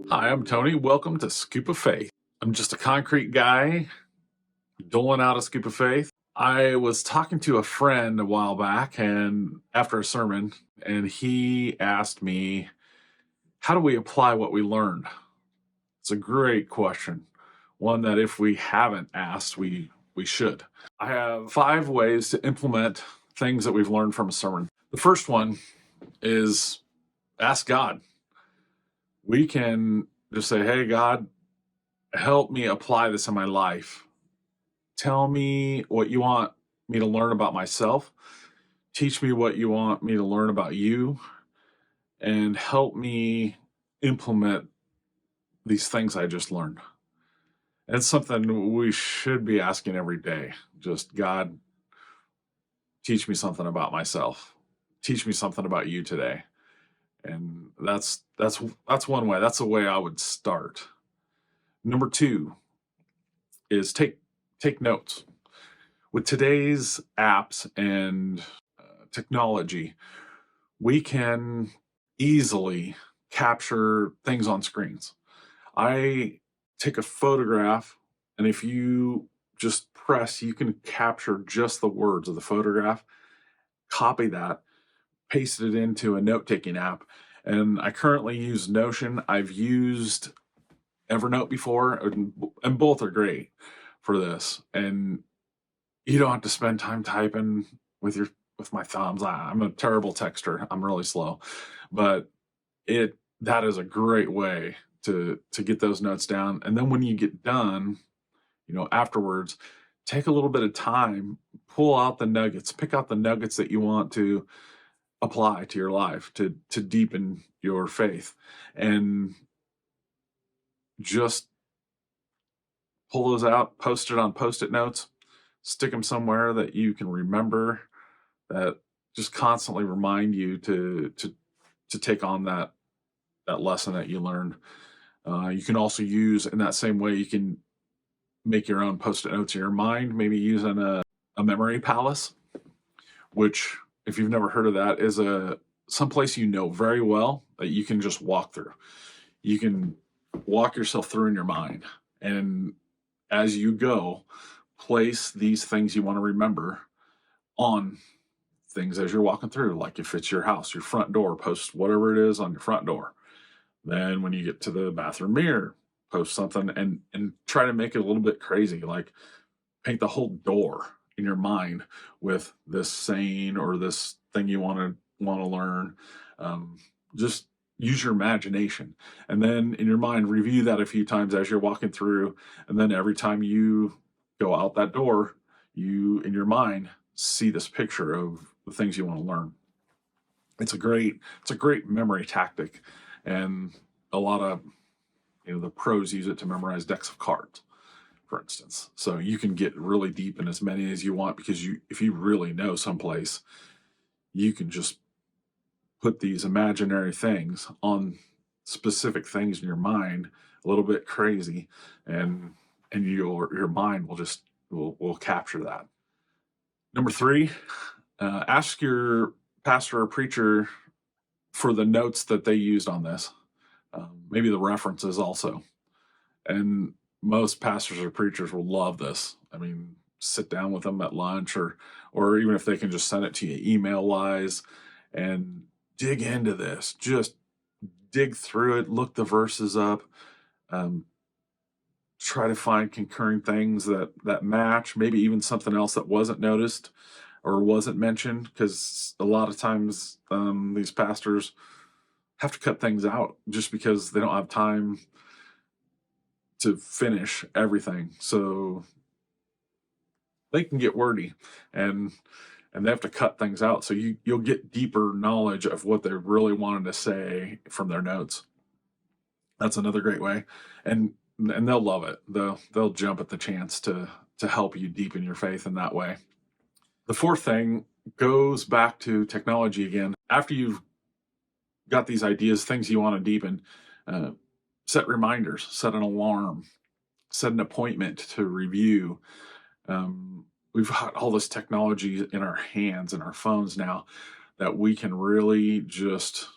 Hi, I'm Tony. Welcome to Scoop of Faith. I'm just a concrete guy doling out a scoop of faith. I was talking to a friend a while back and after a sermon, and he asked me, how do we apply what we learned? It's a great question. One that if we haven't asked, we should. I have 5 ways to implement things that we've learned from a sermon. The first one is ask God. We can just say, hey, God, help me apply this in my life. Tell me what you want me to learn about myself. Teach me what you want me to learn about you, and help me implement these things I just learned. And it's something we should be asking every day. Just, God, teach me something about myself. Teach me something about you today. And that's one way. That's the way I would start. Number 2 is take notes. With today's apps and technology, we can easily capture things on screens. I take a photograph, and if you just press, you can capture just the words of the photograph, copy that, paste it into a note-taking app. And I currently use Notion. I've used Evernote before, and both are great for this. And you don't have to spend time typing with my thumbs. I'm a terrible texter. I'm really slow, but that is a great way to get those notes down. And then when you get done, afterwards, take a little bit of time, pull out the nuggets, pick out the nuggets that you want to apply to your life to deepen your faith, and just pull those out, post it on Post-it notes, stick them somewhere that you can remember, that just constantly remind you to take on that lesson that you learned. You can also use, in that same way, you can make your own Post-it notes in your mind, maybe using a memory palace, which, if you've never heard of that, is someplace very well that you can just walk through. You can walk yourself through in your mind, and as you go, place these things you want to remember on things as you're walking through. Like if it's your house, your front door, post whatever it is on your front door. Then when you get to the bathroom mirror, post something, and try to make it a little bit crazy, like paint the whole door in your mind with this saying or this thing you want to learn. Just use your imagination, and then in your mind review that a few times as you're walking through, and then every time you go out that door, you in your mind see this picture of the things you want to learn. It's a great memory tactic, and a lot of the pros use it to memorize decks of cards, for instance. So you can get really deep in as many as you want, because if you really know someplace, you can just put these imaginary things on specific things in your mind, a little bit crazy, and your mind will capture that. Number 3, ask your pastor or preacher for the notes that they used on this, maybe the references also. And most pastors or preachers will love this. I mean, sit down with them at lunch, or even if they can just send it to you email wise, and dig into this. Just dig through it, look the verses up, try to find concurring things that match, maybe even something else that wasn't noticed or wasn't mentioned, because a lot of times these pastors have to cut things out just because they don't have time to finish everything. So they can get wordy, and they have to cut things out. So you'll get deeper knowledge of what they really wanted to say from their notes. That's another great way. And they'll love it. They'll jump at the chance to help you deepen your faith in that way. The 4th thing goes back to technology again. After you've got these ideas, things you want to deepen, set reminders, set an alarm, set an appointment to review. We've got all this technology in our hands and our phones now that we can really just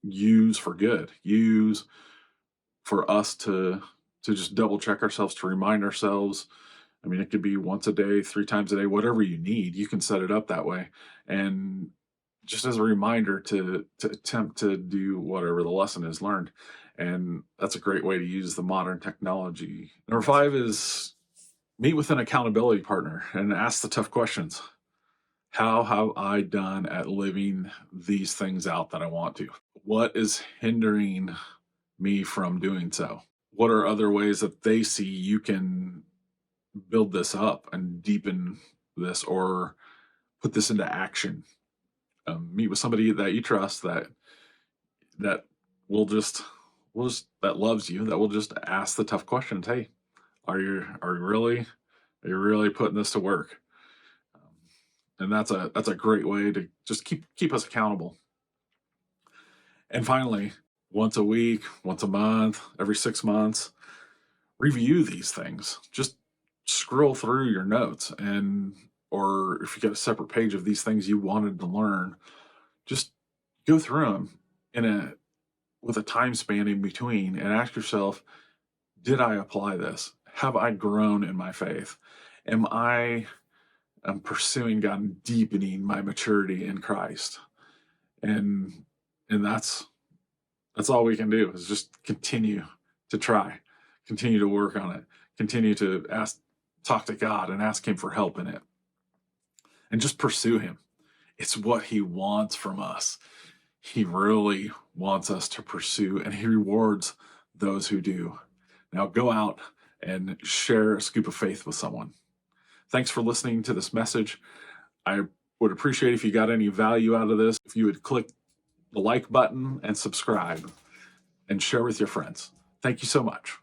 use for good. Use for us to just double check ourselves, to remind ourselves. I mean, it could be once a day, 3 times a day, whatever you need. You can set it up that way, and just as a reminder to attempt to do whatever the lesson is learned. And that's a great way to use the modern technology. Number 5 is meet with an accountability partner and ask the tough questions. How have I done at living these things out that I want to? What is hindering me from doing so? What are other ways that they see you can build this up and deepen this or put this into action? Meet with somebody that you trust that will just that loves you, that will just ask the tough questions. Hey, are you really putting this to work? And that's a great way to just keep us accountable. And finally, once a week, once a month, every 6 months, review these things. Just scroll through your notes, and or if you got a separate page of these things you wanted to learn, just go through them in a with a time span in between and ask yourself, did I apply this? Have I grown in my faith? Am I pursuing God and deepening my maturity in Christ? And that's all we can do, is just continue to try, continue to work on it, continue to talk to God and ask him for help in it, and just pursue him. It's what he wants from us. He really wants us to pursue, and he rewards those who do. Now go out and share a scoop of faith with someone. Thanks for listening to this message. I would appreciate if you got any value out of this, if you would click the like button and subscribe and share with your friends. Thank you so much.